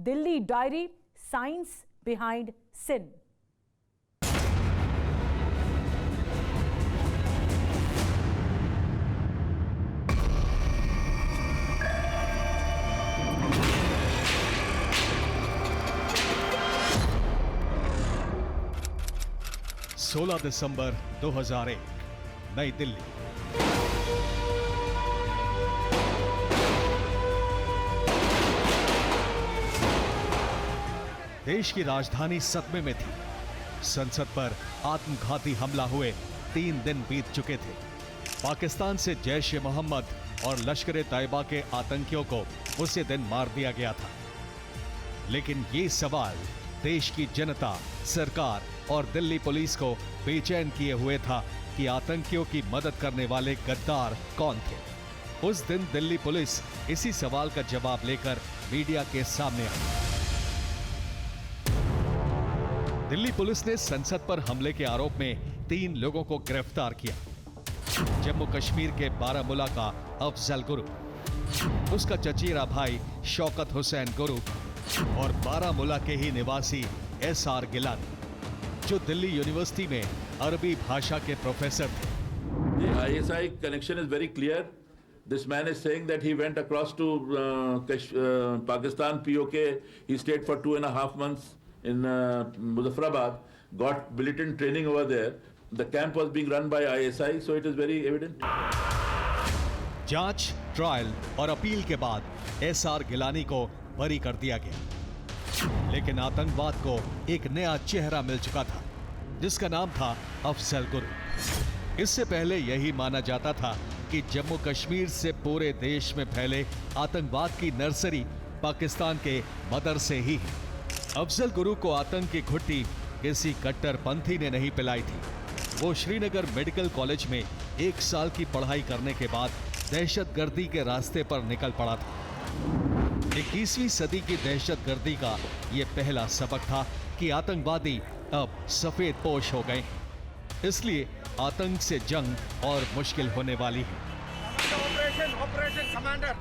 Delhi diary, science behind सिन। सोलह दिसंबर 2001, नई दिल्ली। देश की राजधानी सदमे में थी। संसद पर आत्मघाती हमला हुए 3 दिन बीत चुके थे। पाकिस्तान से जैश ए मोहम्मद और लश्कर तैयबा के आतंकियों को उसी दिन मार दिया गया था। लेकिन ये सवाल देश की जनता, सरकार और दिल्ली पुलिस को बेचैन किए हुए था कि आतंकियों की मदद करने वाले गद्दार कौन थे। उस दिन दिल्ली पुलिस इसी सवाल का जवाब लेकर मीडिया के सामने आई। दिल्ली पुलिस ने संसद पर हमले के आरोप में 3 लोगों को गिरफ्तार किया। जम्मू कश्मीर के बारामूला का अफजल गुरु, उसका चचेरा भाई शौकत हुसैन गुरु और बारामूला के ही निवासी SR गिलानी, जो दिल्ली यूनिवर्सिटी में अरबी भाषा के प्रोफेसर थे। The ISI connection is very clear. This man is saying that he went across to Pakistan POK. He stayed for 2.5 months in Muzaffarabad, got militant training over there. The camp was being run by ISI, so it is very evident. जांच, trial और appeal के बाद SR Gilani को बरी कर दिया गया। लेकिन आतंकवाद को एक नया चेहरा मिल चुका था, जिसका नाम था अफजल गुरु। इससे पहले यही माना जाता था कि जम्मू कश्मीर से पूरे देश में फैले आतंकवाद की नर्सरी पाकिस्तान के मदरसे ही है। अफजल गुरु को आतंक की घुट्टी किसी कट्टरपंथी ने नहीं पिलाई थी। वो श्रीनगर मेडिकल कॉलेज में 1 साल की पढ़ाई करने के बाद दहशतगर्दी के रास्ते पर निकल पड़ा था। 21वीं सदी की दहशतगर्दी का यह पहला सबक था कि आतंकवादी अब सफेद पोश हो गए हैं। इसलिए आतंक से जंग और मुश्किल होने वाली है। Operation commander.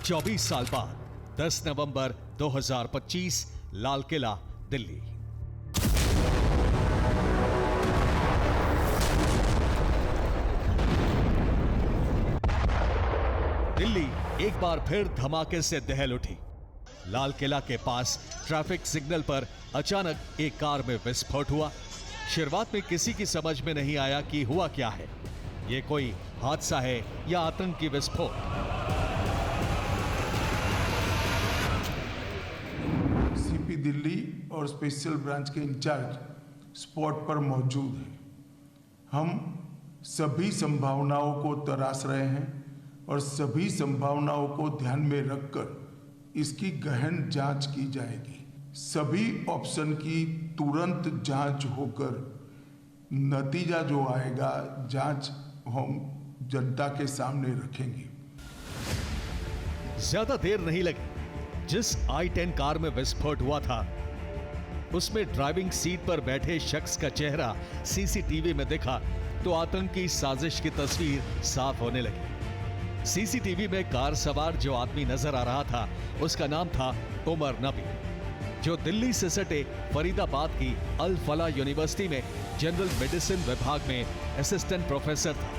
24 साल बाद 10 नवंबर 2025, लाल किला, दिल्ली। दिल्ली एक बार फिर धमाके से दहल उठी। लाल किला के पास ट्रैफिक सिग्नल पर अचानक एक कार में विस्फोट हुआ। शुरुआत में किसी की समझ में नहीं आया कि हुआ क्या है, ये कोई हादसा है या आतंकी विस्फोट। सीपी दिल्ली और स्पेशल ब्रांच के इंचार्ज स्पॉट पर मौजूद हैं। हम सभी संभावनाओं को तराश रहे हैं और सभी संभावनाओं को ध्यान में रखकर इसकी गहन जांच की जाएगी। सभी ऑप्शन की तुरंत जांच होकर नतीजा जो आएगा, जांच हम जनता के सामने रखेंगे। ज्यादा देर नहीं लगी। जिस I-10 कार में विस्फोट हुआ था, उसमें ड्राइविंग सीट पर बैठे शख्स का चेहरा CCTV में दिखा तो आतंकी साजिश की तस्वीर साफ होने लगी। CCTV में कार सवार जो आदमी नजर आ रहा था, उसका नाम था उमर नबी, जो दिल्ली से सटे फरीदाबाद की अल फला यूनिवर्सिटी में जनरल मेडिसिन विभाग में असिस्टेंट प्रोफेसर था।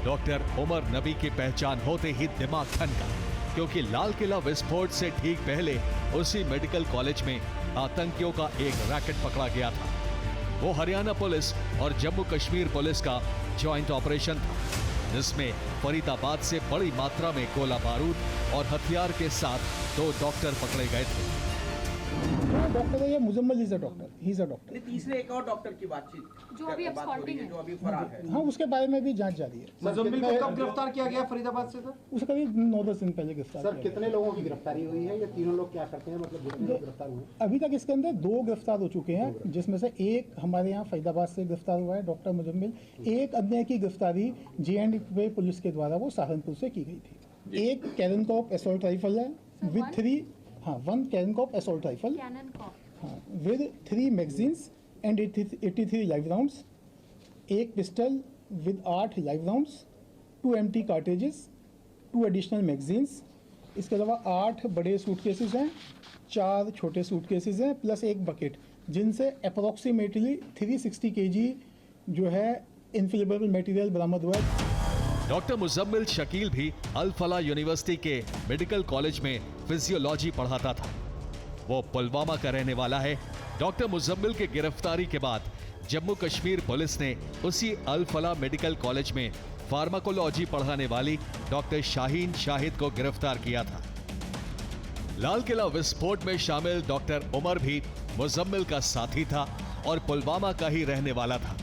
डॉक्टर उमर नबी की पहचान होते ही दिमाग ठनका, क्योंकि लाल किला विस्फोट से ठीक पहले उसी मेडिकल कॉलेज में आतंकियों का एक रैकेट पकड़ा गया था। वो हरियाणा पुलिस और जम्मू कश्मीर पुलिस का जॉइंट ऑपरेशन था, जिसमें फरीदाबाद से बड़ी मात्रा में गोला बारूद और हथियार के साथ 2 डॉक्टर पकड़े गए थे। डॉक्टर है, Muzammil is a doctor, he is a doctor. तीसरे एक और डॉक्टर की बातचीत जो अभी एब्सकॉर्टिंग है, जो अभी फरार है। हाँ, उसके बारे में भी जांच जारी है। मुजम्मिल को कब गिरफ्तार किया गया फरीदाबाद से? सर उसका भी 9-10 दिन पहले गिरफ्तार। सर कितने लोगों की गिरफ्तारी हुई है? ये तीनों लोग क्या करते हैं, मतलब कितने लोग गिरफ्तार हुए? अभी तक इसके अंदर 2 गिरफ्तार हो चुके हैं, जिसमें से एक हमारे यहाँ फरीदाबाद से गिरफ्तार हुआ है, डॉक्टर मुजम्मिल। एक अन्य की गिरफ्तारी J&K पुलिस के द्वारा वो सहारनपुर से की गई थी। एक कैननकॉप असॉल्ट राइफल है विद 3, हाँ 1 कैननकॉप assault rifle with 3 magazines and 83 live rounds, एक pistol with 8 live rounds, 2 empty cartridges, 2 additional magazines, इसके अलावा 8 बड़े सूटकेसेस हैं, 4 छोटे सूटकेसेस हैं, प्लस एक बकेट, जिनसे अप्रोक्सीमेटली 360 kg जो है इनफ्लेमेबल मटेरियल बरामद हुआ है। डॉक्टर मुजम्मिल शकील भी अल फला यूनिवर्सिटी के मेडिकल कॉलेज में फिजियोलॉजी पढ़ाता था। वो पुलवामा का रहने वाला है। डॉक्टर मुजम्मिल की गिरफ्तारी के बाद जम्मू कश्मीर पुलिस ने उसी अल फला मेडिकल कॉलेज में फार्माकोलॉजी पढ़ाने वाली डॉक्टर शाहीन शाहिद को गिरफ्तार किया था। लाल किला विस्फोट में शामिल डॉक्टर उमर भी मुजम्मिल का साथी था और पुलवामा का ही रहने वाला था।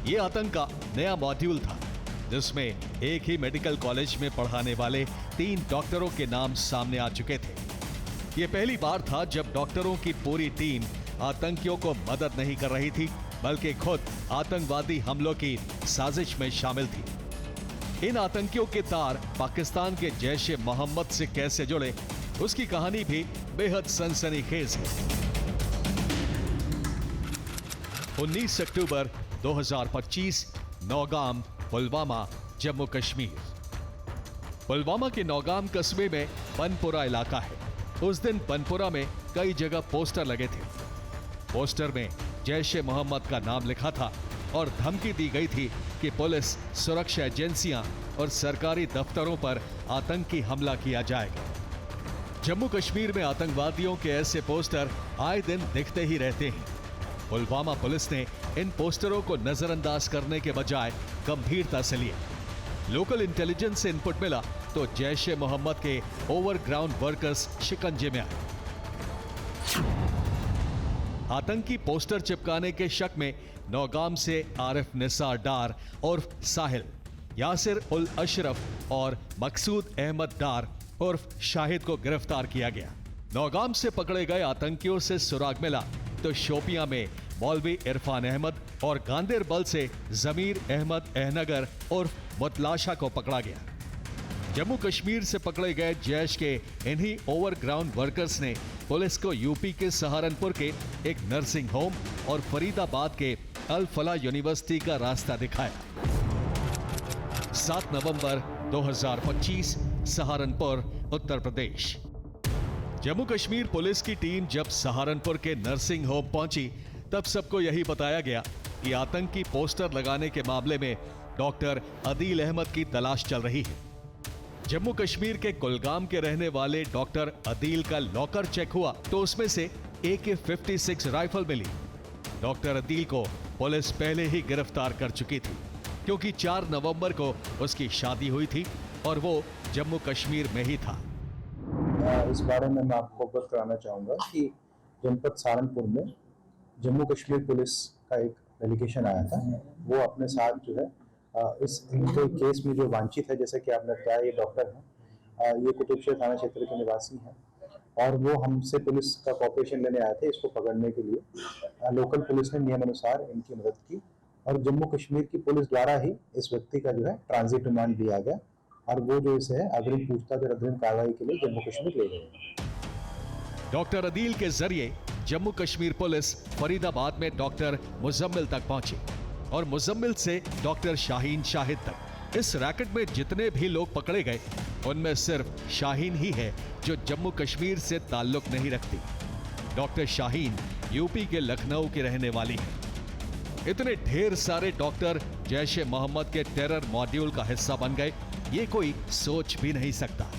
ये आतंक का नया मॉड्यूल था, जिसमें एक ही मेडिकल कॉलेज में पढ़ाने वाले 3 डॉक्टरों के नाम सामने आ चुके थे। ये पहली बार था जब डॉक्टरों की पूरी टीम आतंकियों को मदद नहीं कर रही थी, बल्कि खुद आतंकवादी हमलों की साजिश में शामिल थी। इन आतंकियों के तार पाकिस्तान के जैश-ए मोहम्मद से कैसे जुड़े, उसकी कहानी भी बेहद सनसनीखेज है। 19 अक्टूबर 2025, नौगाम, पुलवामा, जम्मू कश्मीर। पुलवामा के नौगाम कस्बे में बनपुरा इलाका है। उस दिन बनपुरा में कई जगह पोस्टर लगे थे। पोस्टर में जैश-ए मोहम्मद का नाम लिखा था और धमकी दी गई थी कि पुलिस, सुरक्षा एजेंसियां और सरकारी दफ्तरों पर आतंकी हमला किया जाएगा। जम्मू कश्मीर में आतंकवादियों के ऐसे पोस्टर आए दिन दिखते ही रहते हैं। पुलवामा पुलिस ने इन पोस्टरों को नजरअंदाज करने के बजाय गंभीरता से लिया। लोकल इंटेलिजेंस से इनपुट मिला तो जैश-ए मोहम्मद के ओवरग्राउंड वर्कर्स शिकंजे में आए। आतंकी पोस्टर चिपकाने के शक में नौगाम से आरिफ निसार डार उर्फ साहिल, यासिर उल अशरफ और मकसूद अहमद डार उर्फ शाहिद को गिरफ्तार किया गया। नौगाम से पकड़े गए आतंकियों से सुराग मिला तो शोपियां में मौलवी इरफान अहमद और गांदेरबल से जमीर अहमद अहनगर उर्फ मुतलाशा को पकड़ा गया। जम्मू कश्मीर से पकड़े गए जैश के इन्हीं ओवरग्राउंड वर्कर्स ने पुलिस को यूपी के सहारनपुर के एक नर्सिंग होम और फरीदाबाद के अल फला यूनिवर्सिटी का रास्ता दिखाया। 7 नवंबर 2025, सहारनपुर, उत्तर प्रदेश। जम्मू कश्मीर पुलिस की टीम जब सहारनपुर के नर्सिंग होम पहुंची तब सबको यही बताया गया कि आतंकी पोस्टर लगाने के मामले में डॉक्टर अदील अहमद की तलाश चल रही है। जम्मू कश्मीर के कुलगाम के रहने वाले डॉक्टर अदील का लॉकर चेक हुआ तो उसमें से AK-56 राइफल मिली। डॉक्टर अदील को पुलिस पहले ही गिरफ्तार कर चुकी थी, क्योंकि 4 नवंबर को उसकी शादी हुई थी और वो जम्मू कश्मीर में ही था। इस बारे में मैं आपको अवगत कराना चाहूँगा कि जनपद सहारनपुर में जम्मू कश्मीर पुलिस का एक डेलीगेशन आया था। वो अपने साथ जो है इस इनके केस में जो वांछित है, जैसे कि आपने बताया, ये डॉक्टर हैं, ये कुतुबशहर थाना क्षेत्र के निवासी हैं और वो हमसे पुलिस का कॉपरेशन लेने आए थे इसको पकड़ने के लिए। लोकल पुलिस ने नियमानुसार इनकी मदद की और जम्मू कश्मीर की पुलिस द्वारा ही इस व्यक्ति का जो है ट्रांजिट रिमांड दिया गया और वो जो इसे है अग्रिम पूछताछ और अग्रिम कार्रवाई के लिए जम्मू कश्मीर ले गए। डॉक्टर अदील के जरिए जम्मू कश्मीर पुलिस फरीदाबाद में डॉक्टर मुजम्मिल तक पहुंची और मुजम्मिल से डॉक्टर शाहीन शाहिद तक। इस रैकेट में जितने भी लोग पकड़े गए उनमें सिर्फ शाहीन ही है जो जम्मू कश्मीर से ताल्लुक नहीं रखती। डॉक्टर शाहीन यूपी के लखनऊ की रहने वाली है। इतने ढेर सारे डॉक्टर जैश-ए मोहम्मद के टेरर मॉड्यूल का हिस्सा बन गए, ये कोई सोच भी नहीं सकता।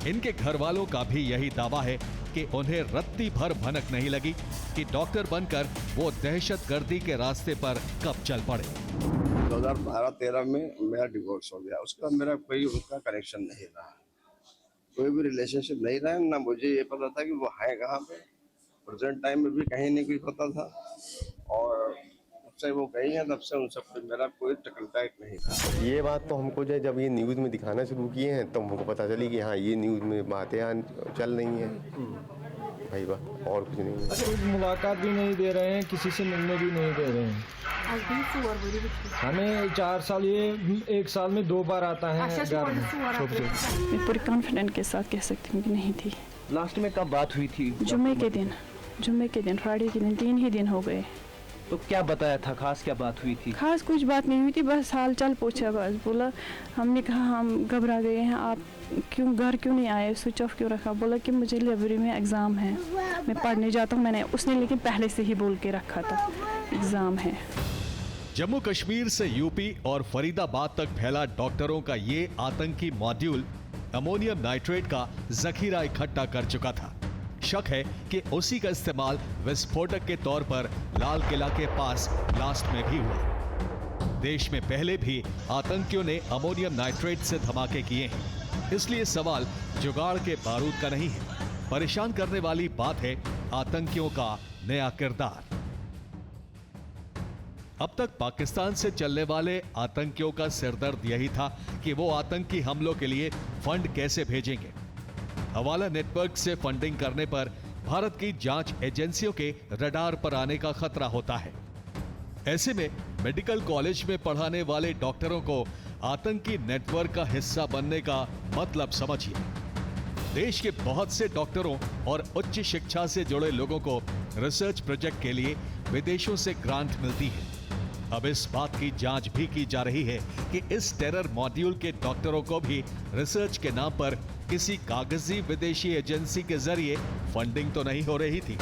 इनके घर वालों का भी यही दावा है कि उन्हें रत्ती भर भनक नहीं लगी कि डॉक्टर बनकर वो दहशतगर्दी के रास्ते पर कब चल पड़े। 2012-13 में मेरा डिवोर्स हो गया, उसका मेरा कोई उनका कनेक्शन नहीं रहा, कोई भी रिलेशनशिप नहीं रहा। ना मुझे ये पता था कि वो है कहाँ पे, प्रेजेंट टाइम में भी कहीं नहीं कुछ पता था और जब से वो गई हैं तब से उन सब मेरा कोई कंटैक्ट नहीं था। ये बात तो हमको जब ये न्यूज़ में दिखाना शुरू किए हैं तो हमको पता चली कि हाँ ये न्यूज़ में बातें चल रही हैं भाई, बात और कुछ नहीं है। कुछ मुलाकात भी नहीं दे रहे हैं, किसी से मिलने भी नहीं दे रहे हैं। हमें 4 साल, ये 1 साल में 2 बार आता है घर में। मैं पूरी कॉन्फिडेंट के साथ कह सकती हूँ कि नहीं थी। लास्ट में कब बात हुई थी? जुम्मे के दिन, फ्राइडे के दिन, 3 ही दिन हो गए। तो क्या बताया था, खास क्या बात हुई थी? खास कुछ बात नहीं हुई थी, बस हाल चाल पूछा, बस बोला। हमने कहा हम घबरा गए हैं, आप क्यों घर क्यों नहीं आए, स्विच ऑफ क्यों रखा। बोला कि मुझे लाइब्रेरी में एग्ज़ाम है, मैं पढ़ने जाता हूँ। मैंने उसने लेकिन पहले से ही बोल के रखा था एग्ज़ाम है। जम्मू कश्मीर से यूपी और फरीदाबाद तक फैला डॉक्टरों का ये आतंकी मॉड्यूल अमोनियम नाइट्रेट का जखीरा इकट्ठा कर चुका था। शक है कि उसी का इस्तेमाल विस्फोटक के तौर पर लाल किला के पास ब्लास्ट में भी हुआ। देश में पहले भी आतंकियों ने अमोनियम नाइट्रेट से धमाके किए हैं, इसलिए सवाल जुगाड़ के बारूद का नहीं है। परेशान करने वाली बात है आतंकियों का नया किरदार। अब तक पाकिस्तान से चलने वाले आतंकियों का सिरदर्द यही था कि वो आतंकी हमलों के लिए फंड कैसे भेजेंगे। हवाला नेटवर्क से फंडिंग करने पर भारत की जांच एजेंसियों के रडार पर आने का खतरा होता है। ऐसे में मेडिकल कॉलेज में पढ़ाने वाले डॉक्टरों को आतंकी नेटवर्क का हिस्सा बनने का मतलब समझिए। देश के बहुत से डॉक्टरों और उच्च शिक्षा से जुड़े लोगों को रिसर्च प्रोजेक्ट के लिए विदेशों से ग्रांट मिलती है। अब इस बात की जांच भी की जा रही है कि इस टेरर मॉड्यूल के डॉक्टरों को भी रिसर्च के नाम पर किसी कागजी विदेशी एजेंसी के जरिए फंडिंग तो नहीं हो रही थी।